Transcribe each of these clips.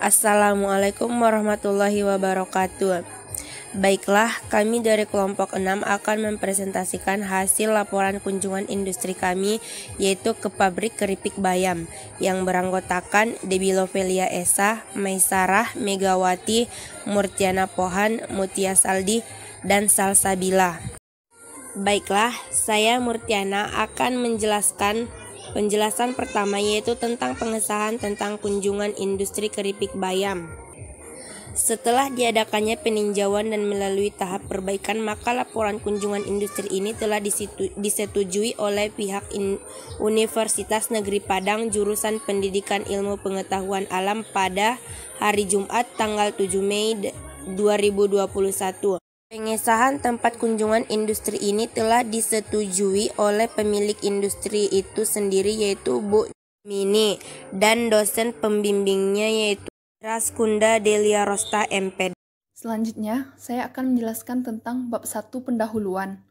Assalamualaikum warahmatullahi wabarakatuh. Baiklah, kami dari kelompok 6 akan mempresentasikan hasil laporan kunjungan industri kami, yaitu ke pabrik keripik bayam yang beranggotakan Debbie Lovelia Esa, Maisarah, Megawati, Murtiana Pohan, Mutia Saldi, dan Salsabila. Baiklah, saya Murtiana akan menjelaskan penjelasan pertama, yaitu tentang pengesahan tentang kunjungan industri keripik bayam. Setelah diadakannya peninjauan dan melalui tahap perbaikan, maka laporan kunjungan industri ini telah disetujui oleh pihak Universitas Negeri Padang jurusan Pendidikan Ilmu Pengetahuan Alam pada hari Jumat tanggal 7 Mei 2021. Pengesahan tempat kunjungan industri ini telah disetujui oleh pemilik industri itu sendiri, yaitu Bu Mini, dan dosen pembimbingnya yaitu Raskunda Delia Rosta MP. Selanjutnya, saya akan menjelaskan tentang bab 1 pendahuluan.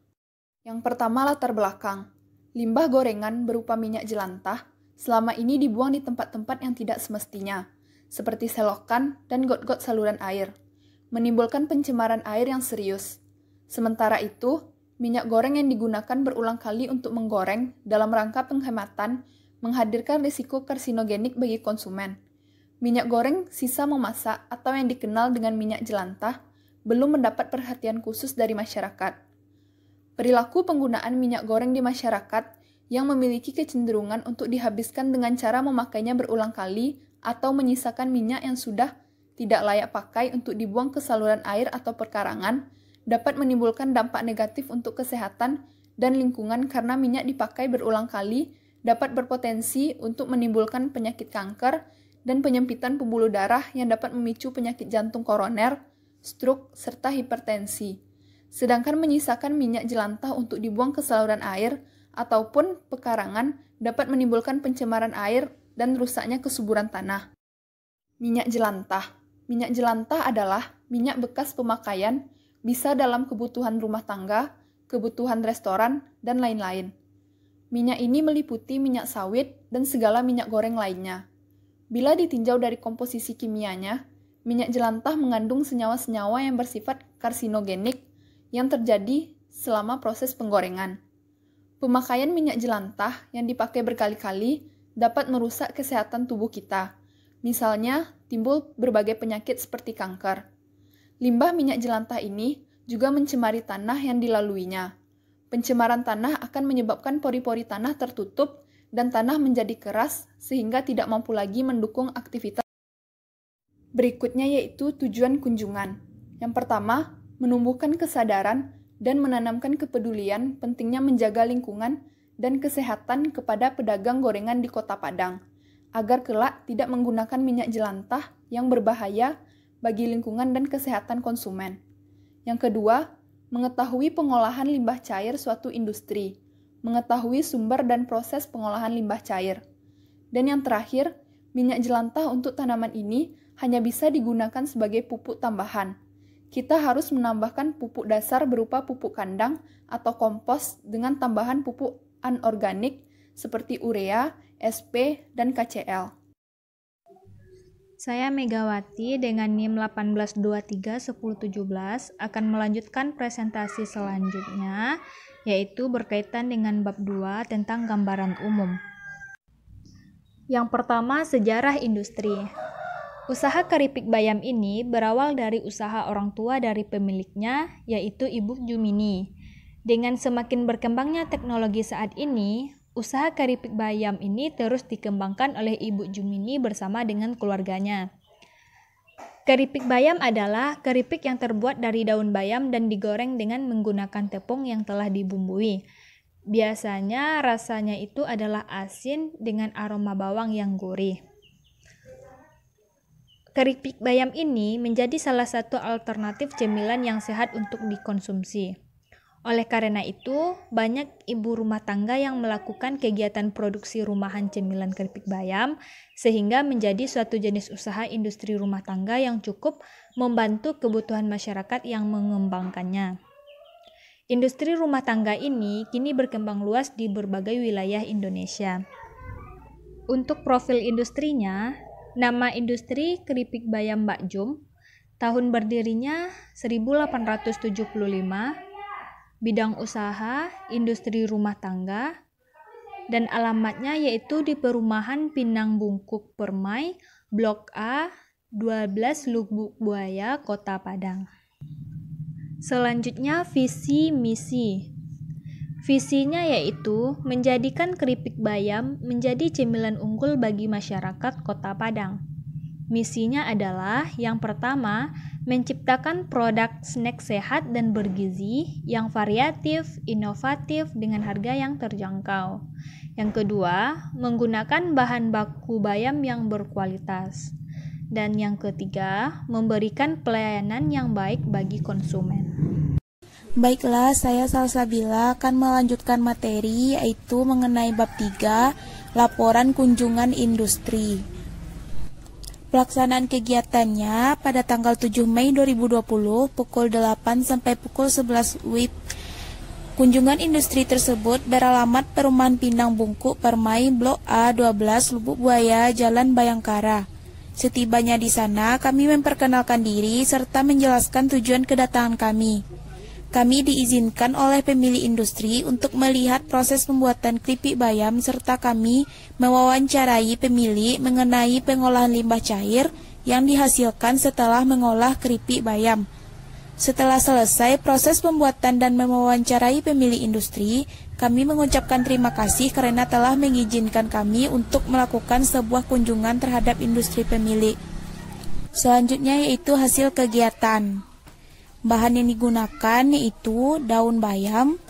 Yang pertama, latar belakang. Limbah gorengan berupa minyak jelantah selama ini dibuang di tempat-tempat yang tidak semestinya, seperti selokan dan got-got saluran air, menimbulkan pencemaran air yang serius. Sementara itu, minyak goreng yang digunakan berulang kali untuk menggoreng dalam rangka penghematan menghadirkan risiko karsinogenik bagi konsumen. Minyak goreng sisa memasak atau yang dikenal dengan minyak jelantah belum mendapat perhatian khusus dari masyarakat. Perilaku penggunaan minyak goreng di masyarakat yang memiliki kecenderungan untuk dihabiskan dengan cara memakainya berulang kali atau menyisakan minyak yang sudah tidak layak pakai untuk dibuang ke saluran air atau perkarangan dapat menimbulkan dampak negatif untuk kesehatan dan lingkungan karena minyak dipakai berulang kali dapat berpotensi untuk menimbulkan penyakit kanker dan penyempitan pembuluh darah yang dapat memicu penyakit jantung koroner, stroke, serta hipertensi. Sedangkan menyisakan minyak jelantah untuk dibuang ke saluran air ataupun pekarangan dapat menimbulkan pencemaran air dan rusaknya kesuburan tanah. Minyak jelantah. Minyak jelantah adalah minyak bekas pemakaian, bisa dalam kebutuhan rumah tangga, kebutuhan restoran, dan lain-lain. Minyak ini meliputi minyak sawit dan segala minyak goreng lainnya. Bila ditinjau dari komposisi kimianya, minyak jelantah mengandung senyawa-senyawa yang bersifat karsinogenik yang terjadi selama proses penggorengan. Pemakaian minyak jelantah yang dipakai berkali-kali dapat merusak kesehatan tubuh kita. Misalnya, timbul berbagai penyakit seperti kanker. Limbah minyak jelantah ini juga mencemari tanah yang dilaluinya. Pencemaran tanah akan menyebabkan pori-pori tanah tertutup dan tanah menjadi keras sehingga tidak mampu lagi mendukung aktivitas. Berikutnya yaitu tujuan kunjungan. Yang pertama, menumbuhkan kesadaran dan menanamkan kepedulian pentingnya menjaga lingkungan dan kesehatan kepada pedagang gorengan di Kota Padang, agar kelak tidak menggunakan minyak jelantah yang berbahaya bagi lingkungan dan kesehatan konsumen. Yang kedua, mengetahui pengolahan limbah cair suatu industri, mengetahui sumber dan proses pengolahan limbah cair. Dan yang terakhir, minyak jelantah untuk tanaman ini hanya bisa digunakan sebagai pupuk tambahan. Kita harus menambahkan pupuk dasar berupa pupuk kandang atau kompos dengan tambahan pupuk anorganik seperti urea, SP, dan KCl. Saya Megawati dengan NIM 18231017 akan melanjutkan presentasi selanjutnya, yaitu berkaitan dengan bab 2 tentang gambaran umum. Yang pertama, sejarah industri. Usaha keripik bayam ini berawal dari usaha orang tua dari pemiliknya, yaitu Ibu Jumini. Dengan semakin berkembangnya teknologi saat ini, usaha keripik bayam ini terus dikembangkan oleh Ibu Jumini bersama dengan keluarganya. Keripik bayam adalah keripik yang terbuat dari daun bayam dan digoreng dengan menggunakan tepung yang telah dibumbui. Biasanya rasanya itu adalah asin dengan aroma bawang yang gurih. Keripik bayam ini menjadi salah satu alternatif cemilan yang sehat untuk dikonsumsi. Oleh karena itu, banyak ibu rumah tangga yang melakukan kegiatan produksi rumahan cemilan keripik bayam, sehingga menjadi suatu jenis usaha industri rumah tangga yang cukup membantu kebutuhan masyarakat yang mengembangkannya. Industri rumah tangga ini kini berkembang luas di berbagai wilayah Indonesia. Untuk profil industrinya, Nama industri keripik bayam Mbak Jum, tahun berdirinya 1875, bidang usaha industri rumah tangga, dan alamatnya yaitu di Perumahan Pinang Bungkuk Permai, Blok A, 12 Lubuk Buaya, Kota Padang. Selanjutnya visi misi. Visinya yaitu menjadikan keripik bayam menjadi cemilan unggul bagi masyarakat Kota Padang. Misinya adalah yang pertama, menciptakan produk snack sehat dan bergizi yang variatif, inovatif dengan harga yang terjangkau. Yang kedua, menggunakan bahan baku bayam yang berkualitas. Dan yang ketiga, memberikan pelayanan yang baik bagi konsumen. Baiklah, saya Salsabila akan melanjutkan materi yaitu mengenai bab 3, laporan kunjungan industri. Pelaksanaan kegiatannya pada tanggal 7 Mei 2020 pukul 8 sampai pukul 11 WIB. Kunjungan industri tersebut beralamat Perumahan Pinang Bungkuk Permai, Blok A 12 Lubuk Buaya, Jalan Bayangkara. Setibanya di sana, kami memperkenalkan diri serta menjelaskan tujuan kedatangan kami. Kami diizinkan oleh pemilik industri untuk melihat proses pembuatan keripik bayam serta kami mewawancarai pemilik mengenai pengolahan limbah cair yang dihasilkan setelah mengolah keripik bayam. Setelah selesai proses pembuatan dan mewawancarai pemilik industri, kami mengucapkan terima kasih karena telah mengizinkan kami untuk melakukan sebuah kunjungan terhadap industri pemilik. Selanjutnya yaitu hasil kegiatan. Bahan yang digunakan yaitu daun bayam,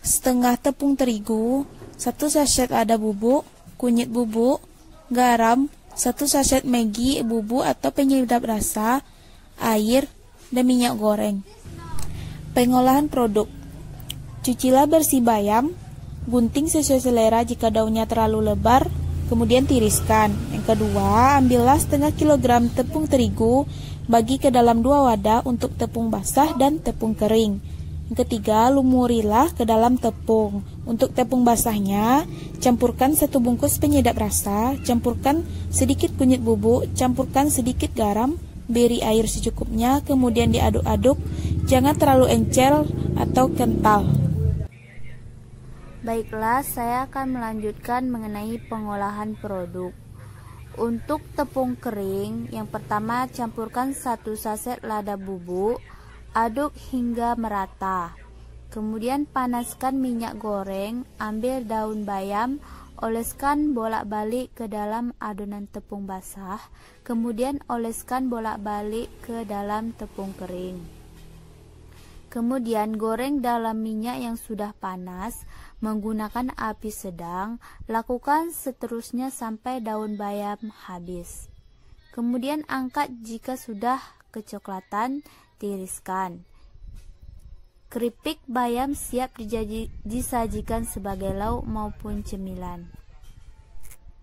setengah tepung terigu, 1 sachet lada bubuk, kunyit bubuk, garam, 1 sachet Maggi bubuk atau penyedap rasa, air, dan minyak goreng. Pengolahan produk. Cucilah bersih bayam, gunting sesuai selera jika daunnya terlalu lebar, kemudian tiriskan. Yang kedua, ambillah setengah kilogram tepung terigu, bagi ke dalam 2 wadah untuk tepung basah dan tepung kering. Yang ketiga, lumurilah ke dalam tepung. Untuk tepung basahnya, campurkan 1 bungkus penyedap rasa, campurkan sedikit kunyit bubuk, campurkan sedikit garam, beri air secukupnya, kemudian diaduk-aduk, jangan terlalu encer atau kental. Baiklah, saya akan melanjutkan mengenai pengolahan produk. Untuk tepung kering, yang pertama campurkan 1 saset lada bubuk, aduk hingga merata. Kemudian panaskan minyak goreng, ambil daun bayam, oleskan bolak-balik ke dalam adonan tepung basah, kemudian oleskan bolak-balik ke dalam tepung kering. Kemudian goreng dalam minyak yang sudah panas menggunakan api sedang, lakukan seterusnya sampai daun bayam habis. Kemudian angkat jika sudah kecoklatan, tiriskan. Keripik bayam siap disajikan sebagai lauk maupun cemilan.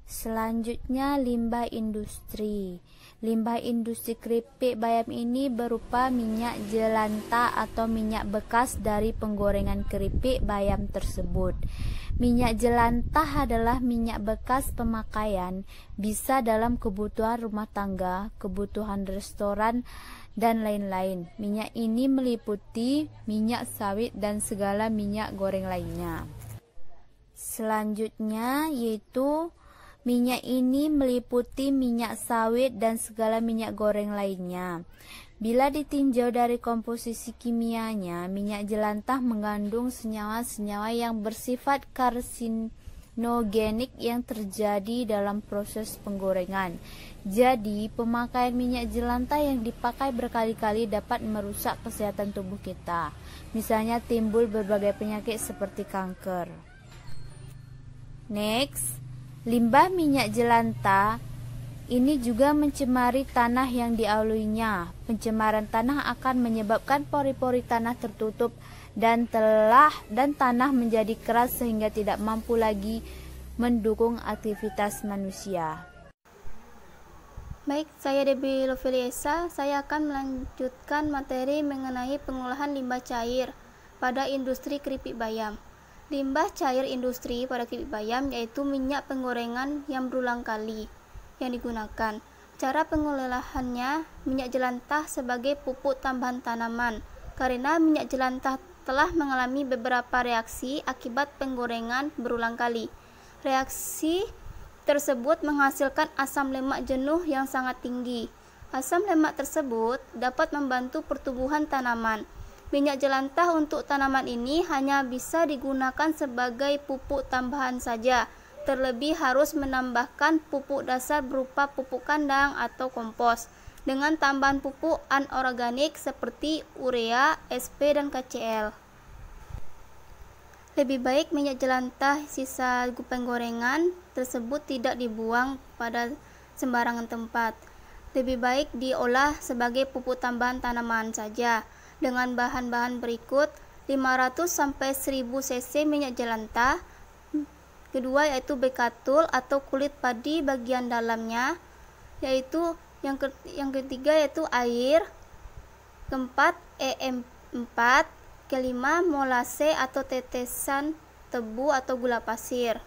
Selanjutnya limbah industri. Limbah industri keripik bayam ini berupa minyak jelantah atau minyak bekas dari penggorengan keripik bayam tersebut. Minyak jelantah adalah minyak bekas pemakaian, bisa dalam kebutuhan rumah tangga, kebutuhan restoran, dan lain-lain. Minyak ini meliputi minyak sawit dan segala minyak goreng lainnya. Selanjutnya yaitu minyak ini meliputi minyak sawit dan segala minyak goreng lainnya. Bila ditinjau dari komposisi kimianya, minyak jelantah mengandung senyawa-senyawa yang bersifat karsinogenik yang terjadi dalam proses penggorengan. Jadi, pemakaian minyak jelantah yang dipakai berkali-kali dapat merusak kesehatan tubuh kita. Misalnya timbul berbagai penyakit seperti kanker. Next, limbah minyak jelantah ini juga mencemari tanah yang dialuinya. Pencemaran tanah akan menyebabkan pori-pori tanah tertutup dan tanah menjadi keras sehingga tidak mampu lagi mendukung aktivitas manusia. Baik, saya Debbie Loveliesa. Saya akan melanjutkan materi mengenai pengolahan limbah cair pada industri keripik bayam. Limbah cair industri pada keripik bayam yaitu minyak penggorengan yang berulang kali yang digunakan. Cara pengolahannya, minyak jelantah sebagai pupuk tambahan tanaman. Karena minyak jelantah telah mengalami beberapa reaksi akibat penggorengan berulang kali. Reaksi tersebut menghasilkan asam lemak jenuh yang sangat tinggi. Asam lemak tersebut dapat membantu pertumbuhan tanaman. Minyak jelantah untuk tanaman ini hanya bisa digunakan sebagai pupuk tambahan saja. Terlebih harus menambahkan pupuk dasar berupa pupuk kandang atau kompos dengan tambahan pupuk anorganik seperti urea, SP, dan KCl. Lebih baik minyak jelantah sisa penggorengan tersebut tidak dibuang pada sembarangan tempat. Lebih baik diolah sebagai pupuk tambahan tanaman saja dengan bahan-bahan berikut: 500-1000 cc minyak jelantah. Kedua yaitu bekatul atau kulit padi bagian dalamnya, yaitu yang ketiga yaitu air, keempat EM4, kelima molase atau tetesan tebu atau gula pasir.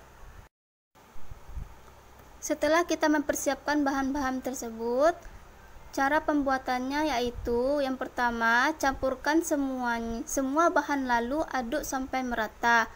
Setelah kita mempersiapkan bahan-bahan tersebut, cara pembuatannya yaitu yang pertama, campurkan semua bahan lalu aduk sampai merata.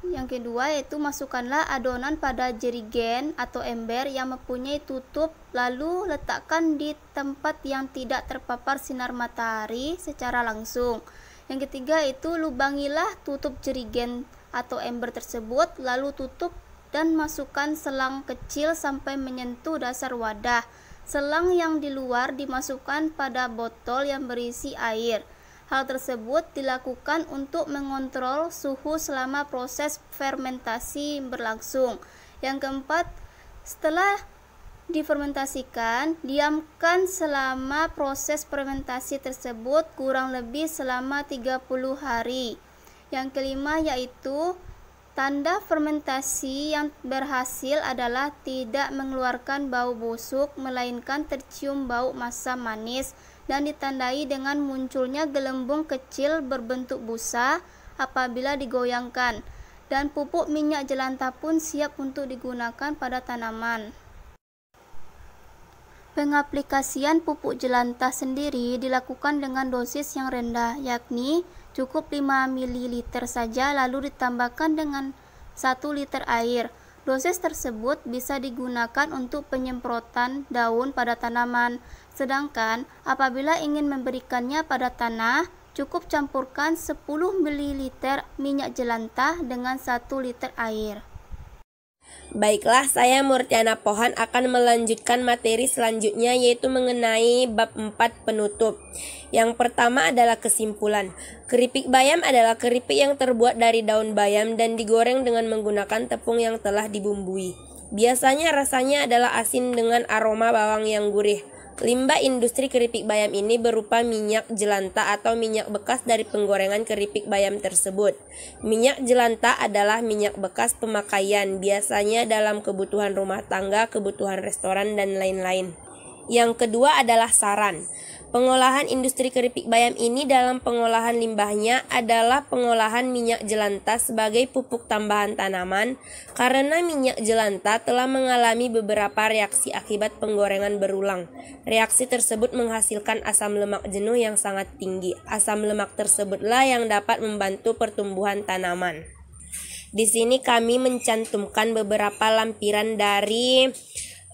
Yang kedua yaitu masukkanlah adonan pada jerigen atau ember yang mempunyai tutup, lalu letakkan di tempat yang tidak terpapar sinar matahari secara langsung. Yang ketiga itu lubangilah tutup jerigen atau ember tersebut, lalu tutup dan masukkan selang kecil sampai menyentuh dasar wadah. Selang yang di luar dimasukkan pada botol yang berisi air. Hal tersebut dilakukan untuk mengontrol suhu selama proses fermentasi berlangsung. Yang keempat, setelah difermentasikan, diamkan selama proses fermentasi tersebut kurang lebih selama 30 hari. Yang kelima yaitu tanda fermentasi yang berhasil adalah tidak mengeluarkan bau busuk, melainkan tercium bau masam manis, dan ditandai dengan munculnya gelembung kecil berbentuk busa apabila digoyangkan, dan pupuk minyak jelantah pun siap untuk digunakan pada tanaman. Pengaplikasian pupuk jelantah sendiri dilakukan dengan dosis yang rendah, yakni cukup 5 ml saja lalu ditambahkan dengan 1 liter air. Dosis tersebut bisa digunakan untuk penyemprotan daun pada tanaman, sedangkan apabila ingin memberikannya pada tanah, cukup campurkan 10 ml minyak jelantah dengan 1 liter air. Baiklah, saya Murtiana Pohan akan melanjutkan materi selanjutnya, yaitu mengenai bab 4 penutup. Yang pertama adalah kesimpulan. Keripik bayam adalah keripik yang terbuat dari daun bayam dan digoreng dengan menggunakan tepung yang telah dibumbui. Biasanya rasanya adalah asin dengan aroma bawang yang gurih. Limbah industri keripik bayam ini berupa minyak jelantah atau minyak bekas dari penggorengan keripik bayam tersebut. Minyak jelantah adalah minyak bekas pemakaian, biasanya dalam kebutuhan rumah tangga, kebutuhan restoran, dan lain-lain. Yang kedua adalah saran. Pengolahan industri keripik bayam ini dalam pengolahan limbahnya adalah pengolahan minyak jelantah sebagai pupuk tambahan tanaman, karena minyak jelantah telah mengalami beberapa reaksi akibat penggorengan berulang. Reaksi tersebut menghasilkan asam lemak jenuh yang sangat tinggi. Asam lemak tersebutlah yang dapat membantu pertumbuhan tanaman. Di sini kami mencantumkan beberapa lampiran dari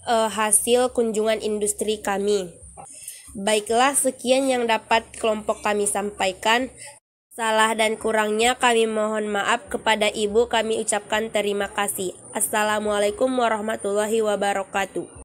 hasil kunjungan industri kami. Baiklah, sekian yang dapat kelompok kami sampaikan. Salah dan kurangnya kami mohon maaf. Kepada Ibu kami ucapkan terima kasih. Assalamualaikum warahmatullahi wabarakatuh.